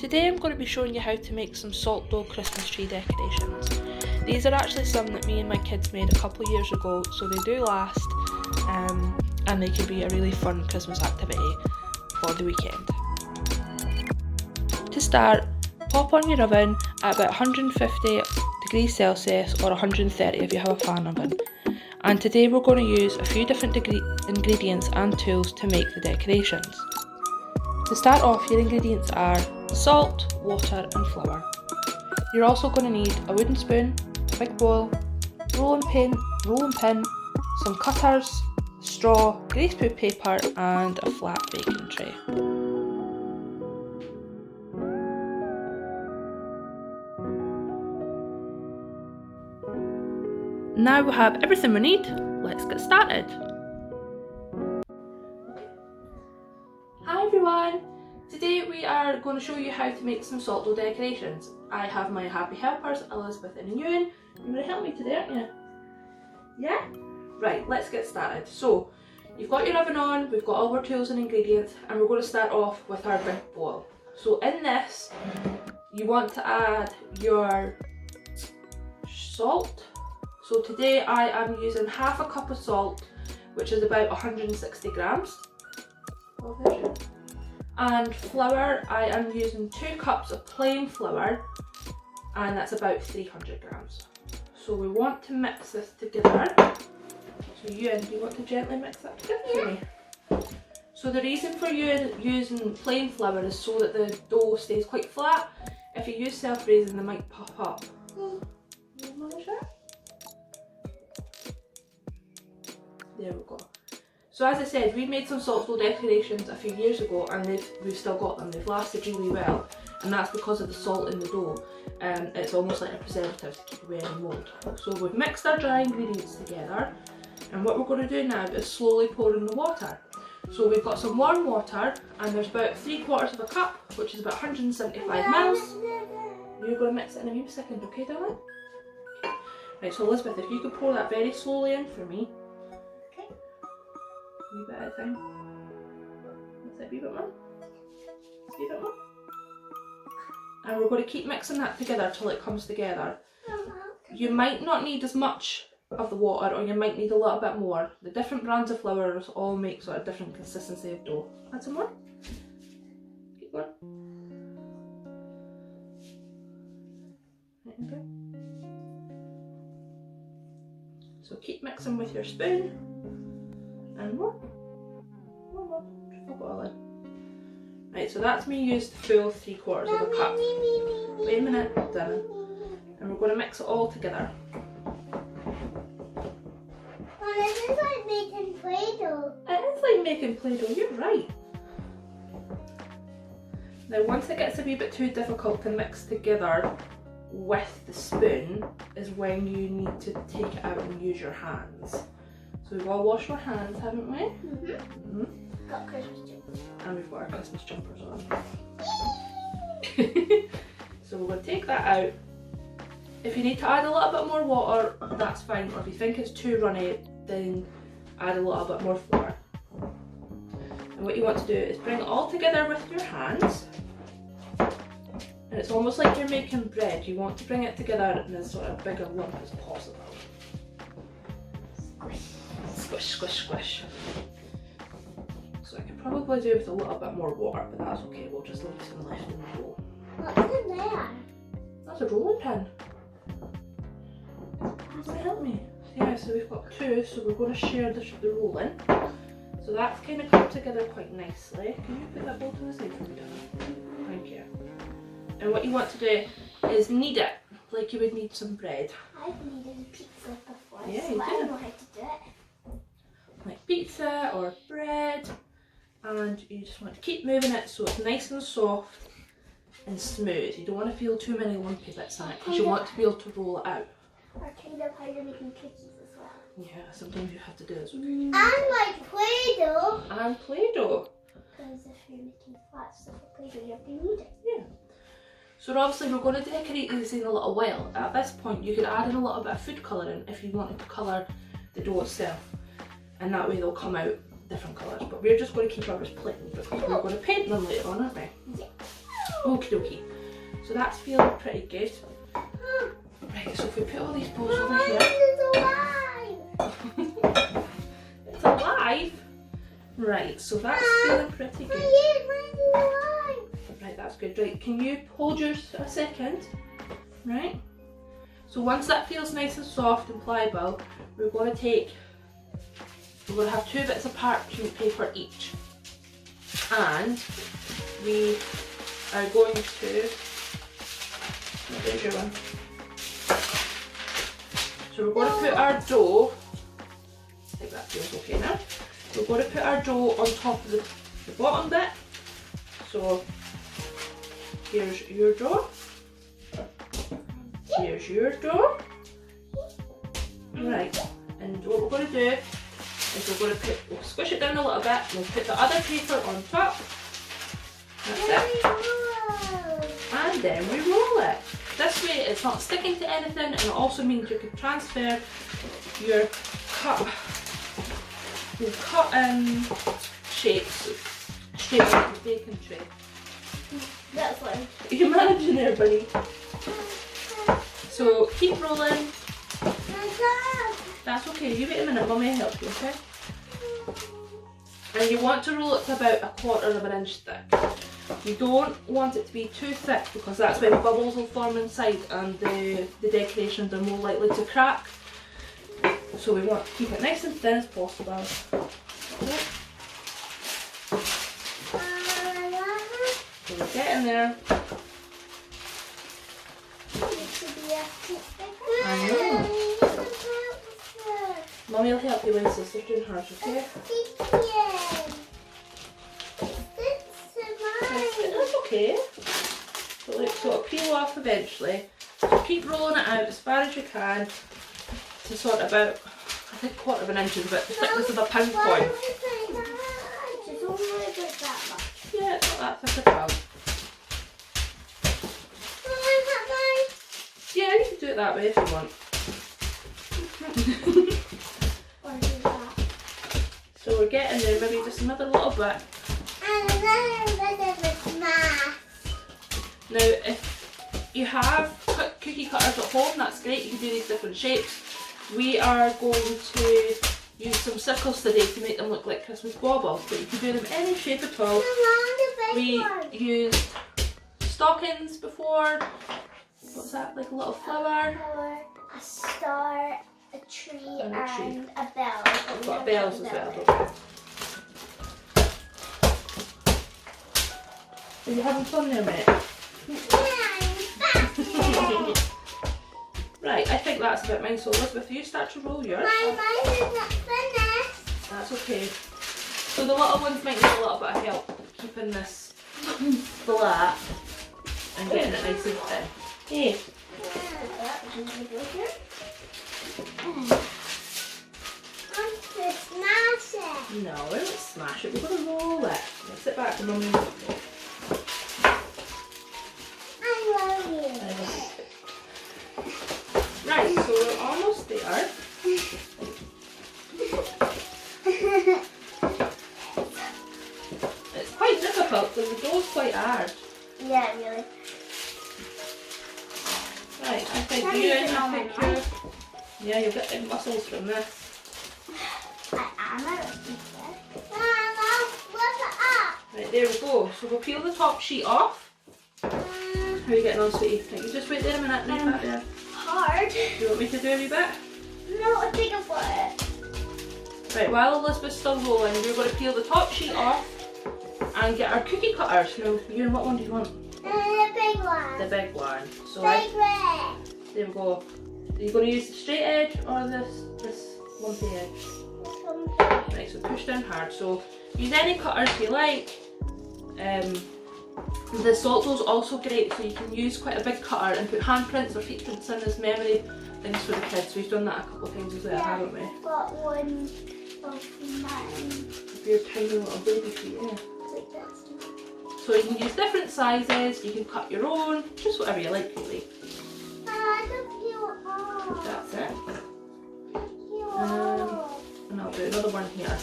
Today I'm going to be showing you how to make some salt dough Christmas tree decorations. These are actually some that me and my kids made a couple of years ago, so they do last and they can be a really fun Christmas activity for the weekend. To start, pop on your oven at about 150 degrees Celsius or 130 if you have a fan oven. And today we're going to use a few different ingredients and tools to make the decorations. To start off, your ingredients are salt, water and flour. You're also going to need a wooden spoon, a big bowl, rolling pin, some cutters, straw, greaseproof paper and a flat baking tray. Now we have everything we need, let's get started. Hi everyone! Today we are going to show you how to make some salt dough decorations. I have my happy helpers, Elizabeth and Ewan. You're going to help me today, aren't you? Yeah? Right, let's get started. So, you've got your oven on, we've got all our tools and ingredients, and we're going to start off with our big bowl. So in this, you want to add your salt. So today I am using half a cup of salt, which is about 160 grams. And flour, I am using 2 cups of plain flour, and that's about 300 grams. So we want to mix this together. So Ewan, do you want to gently mix that together for me? So the reason for you using plain flour is so that the dough stays quite flat. If you use self-raising, they might puff up. There we go. So as I said, we made some salt dough decorations a few years ago and we've still got them. They've lasted really well, and that's because of the salt in the dough. It's almost like a preservative to keep away any mould. So we've mixed our dry ingredients together, and what we're going to do now is slowly pour in the water. So we've got some warm water, and there's about 3/4 of a cup, which is about 175 mils. You're going to mix it in a wee second, okay darling? Right, so Elizabeth, if you could pour that very slowly in for me. A wee bit at a time. That's it, a wee bit more. A wee bit more. And we're going to keep mixing that together till it comes together. You might not need as much of the water, or you might need a little bit more. The different brands of flour all make sort of different consistency of dough. Add some more. Keep going. Right, okay. So keep mixing with your spoon. And more. Pop it all in. Right, so that's me used the full 3/4 of a cup. Wait a minute, Dylan. And we're going to mix it all together. Well, this is like making Play-Doh. It is like making Play-Doh, you're right. Now once it gets a wee bit too difficult to mix together with the spoon is when you need to take it out and use your hands. So we've all washed our hands, haven't we? Mm-hmm. Got Christmas jumpers. And we've got our Christmas jumpers on. So we're going to take that out. If you need to add a little bit more water, that's fine. Or if you think it's too runny, then add a little bit more flour. And what you want to do is bring it all together with your hands. And it's almost like you're making bread. You want to bring it together in as sort of big a lump as possible. Squish, squish, squish. So I could probably do with a little bit more water, but that's okay. We'll just leave some left in the bowl. What's in there? That's a rolling pin. Does it help me? Yeah, so we've got 2, so we're going to share the rolling. So that's kind of come together quite nicely. Can you put that bowl to the side for me, darling? Thank you. And what you want to do is knead it like you would knead some bread. I've kneaded pizza before, Yeah, so you I do. know how to do it. Like pizza or bread, and you just want to keep moving it so it's nice and soft and smooth. You don't want to feel too many lumpy bits in it because you want to be able to roll it out. Or kind of how you're making cookies as well. Yeah, sometimes you have to do this with And like Play-Doh. and Play-Doh. Because if you're making flat stuff with Play-Doh, you have to knead it. Yeah. So obviously we're going to decorate these in a little while. At this point you could add in a little bit of food colouring if you wanted to colour the dough itself. And that way they'll come out different colours. But we're just going to keep ours plain because we're going to paint them later on, aren't we? Yeah. Okie dokie. So that's feeling pretty good. Right, so if we put all these balls over here. It's alive? Right, so that's feeling pretty good. Right, that's good. Right, can you hold yours a second? Right. So once that feels nice and soft and pliable, we're going to have 2 bits of parchment paper each. And we are going to, there's your one. So we're going to put our dough, I think that feels okay now. We're going to put our dough on top of the bottom bit. So here's your dough. Here's your dough. Right, and what we're going to do is we'll squish it down a little bit, we'll put the other paper on top. That's it. And then we roll it. This way it's not sticking to anything, and it also means you can transfer your cut shapes straight onto the baking tray. That's fine. You're managing there, buddy. So keep rolling. That's okay, you wait a minute, Mummy will help you, okay? And you want to roll it to about 1/4 of an inch thick. You don't want it to be too thick because that's when bubbles will form inside and the decorations are more likely to crack. So we want to keep it nice and thin as possible. Okay. So we're getting there. I know. Mummy will help you when Sister's doing hers, okay? That's okay. So it'll peel off eventually. So keep rolling it out as far as you can to sort of about, I think 1/4 of an inch is about the thickness of a pound coin. It's only about that much. Yeah, it's not that thick at all. Yeah, you can do it that way if you want. So we're getting there, maybe just another little bit. Now, if you have cookie cutters at home, that's great, you can do these different shapes. We are going to use some circles today to make them look like Christmas baubles, but you can do them any shape at all. We used stockings before. What's that, like a little flower? A star, a tree, and a bell. We've got bells as well, don't we? Are you having fun there, mate? Right, I think that's about mine. So Elizabeth, you start to roll yours. Mine is not finished. That's okay. So the little ones might need a little bit of help keeping this flat and getting it nice and thin. Hey. Smash it. No, we don't smash it. We're going to roll it. Let's sit back to Mummy. I love you. Right, so we're almost there. It's quite difficult because the dough's quite hard. Yeah, really. Right, I think yeah, you'll get big muscles from this. Right, there we go. So we'll peel the top sheet off. How are you getting on, sweetie? Right, you just wait there a minute, leave that there. Hard. Do you want me to do a wee bit? No, I think I've got it. Right, while Elizabeth's still rolling, we're going to peel the top sheet off and get our cookie cutters. Now, Ewan, what one do you want? The big one. The big one. So Big red. there we go. Are you going to use the straight edge or this lumpy edge? Right, so push down hard. So use any cutters you like. The salt dough's also great, so you can use quite a big cutter and put handprints or footprints in as memory things for the kids. We've done that a couple of times as well, haven't we? I've got one of mine. Your tiny little baby feet, yeah. Like that's So you can use different sizes, you can cut your own, just whatever you like really. I don't feel off. That's it. Feel off. And I'll do another one here.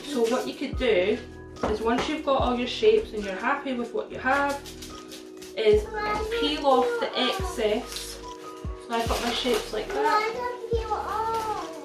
So what you could do is once you've got all your shapes and you're happy with what you have, is peel off the excess. So I've got my shapes like that.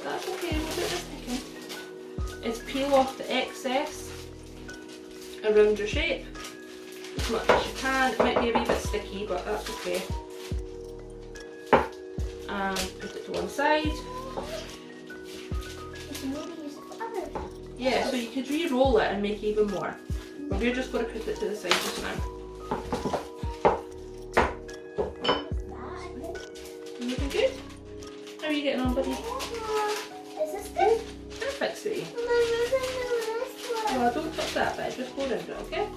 That's okay, we'll do it in a second. Is peel off the excess around your shape as much as you can. It might be a wee bit sticky, but that's okay. And put it to one side. Yeah, so you could re-roll it and make even more. But we're just going to put it to the side just now. Looking good? How are you getting on, buddy? Is this good? Perfect, sweetie. Well, don't touch that bit, just go around it, okay?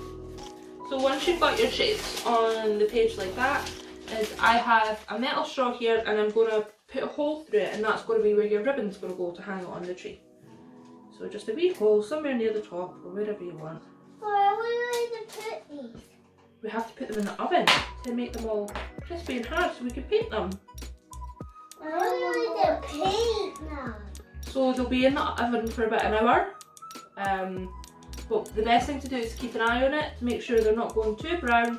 So once you've got your shapes on the page like that, I have a metal straw here and I'm going to put a hole through it, and that's going to be where your ribbon's going to go to hang it on the tree. So just a wee hole somewhere near the top or wherever you want. Where would I put these? We have to put them in the oven to make them all crispy and hard so we can paint them. I want to paint now. So they'll be in the oven for about an hour. But the best thing to do is keep an eye on it to make sure they're not going too brown.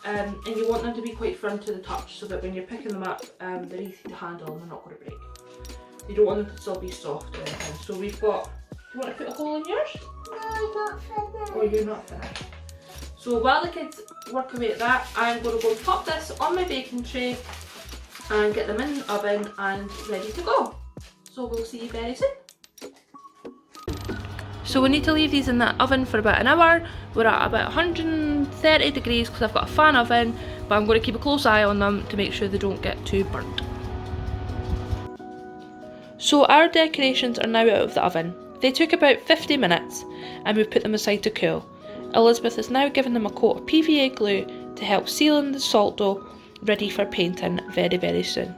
And you want them to be quite firm to the touch so that when you're picking them up, they're easy to handle and they're not going to break. You don't want them to still be soft or anything. So we've got, do you want to put a hole in yours? No, I'm not finished. Or you're not finished. So while the kids work away at that, I'm going to go and pop this on my baking tray and get them in the oven and ready to go. So we'll see you very soon. So we need to leave these in the oven for about an hour. We're at about 130 degrees because I've got a fan oven, but I'm going to keep a close eye on them to make sure they don't get too burnt. So our decorations are now out of the oven. They took about 50 minutes and we've put them aside to cool. Elizabeth is now giving them a coat of PVA glue to help seal in the salt dough, ready for painting very, very soon.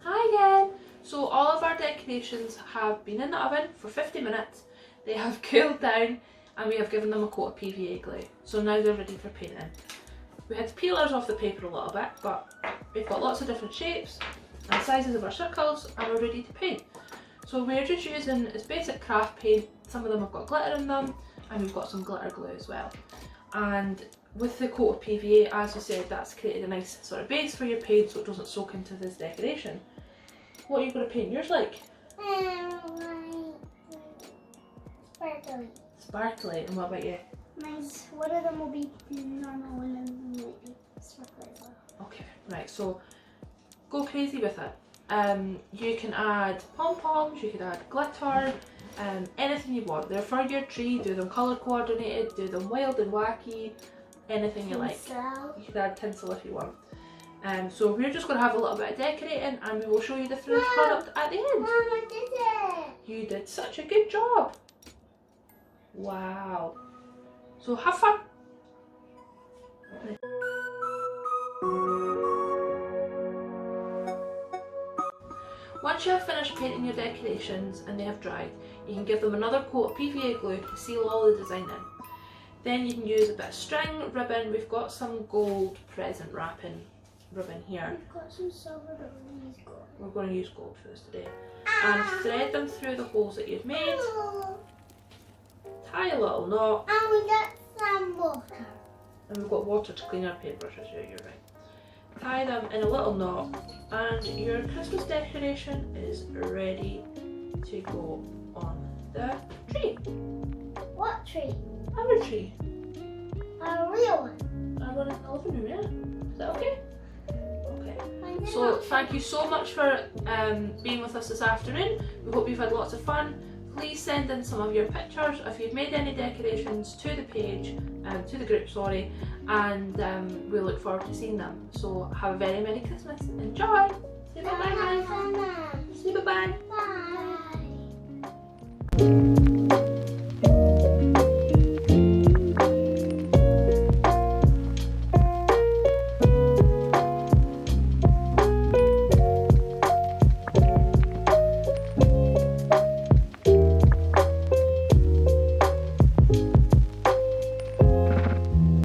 Hi again! So all of our decorations have been in the oven for 50 minutes. They have cooled down and we have given them a coat of PVA glue. So now they're ready for painting. We had to peel ours off the paper a little bit, but we've got lots of different shapes and sizes of our circles and we're ready to paint. So we're just using this basic craft paint. Some of them have got glitter in them and we've got some glitter glue as well. And with the coat of PVA, as we said, that's created a nice sort of base for your paint so it doesn't soak into this decoration. What are you going to paint yours like? Sparkly. Sparkly. And what about you? Mine's, one of them will be normal, one of them might be sparkly as well. Okay, right, so go crazy with it. You can add pom-poms, you could add glitter, anything you want. They're for your tree, do them colour coordinated, do them wild and wacky, anything you like. You could add tinsel if you want. So we're just going to have a little bit of decorating and we will show you the finished product at the end. Mom, I did it! You did such a good job! Wow! So have fun! Once you have finished painting your decorations and they have dried, you can give them another coat of PVA glue to seal all the design in. Then you can use a bit of string, ribbon. We've got some gold present wrapping ribbon here. We've got some silver, but we'll use gold. We're going to use gold for this today. And thread them through the holes that you've made. Tie a little knot. And we got some water. And we've got water to clean our paintbrushes, yeah, you're right. Tie them in a little knot and your Christmas decoration is ready to go on the tree. What tree? Our tree. A real one. Our one in the living room, yeah? Is that okay? Okay. So thank you so much for being with us this afternoon. We hope you've had lots of fun. Please send in some of your pictures if you've made any decorations to the page, to the group, sorry, and we look forward to seeing them. So have a very Merry Christmas. Enjoy! Say bye-bye, guys. Say bye-bye. Bye.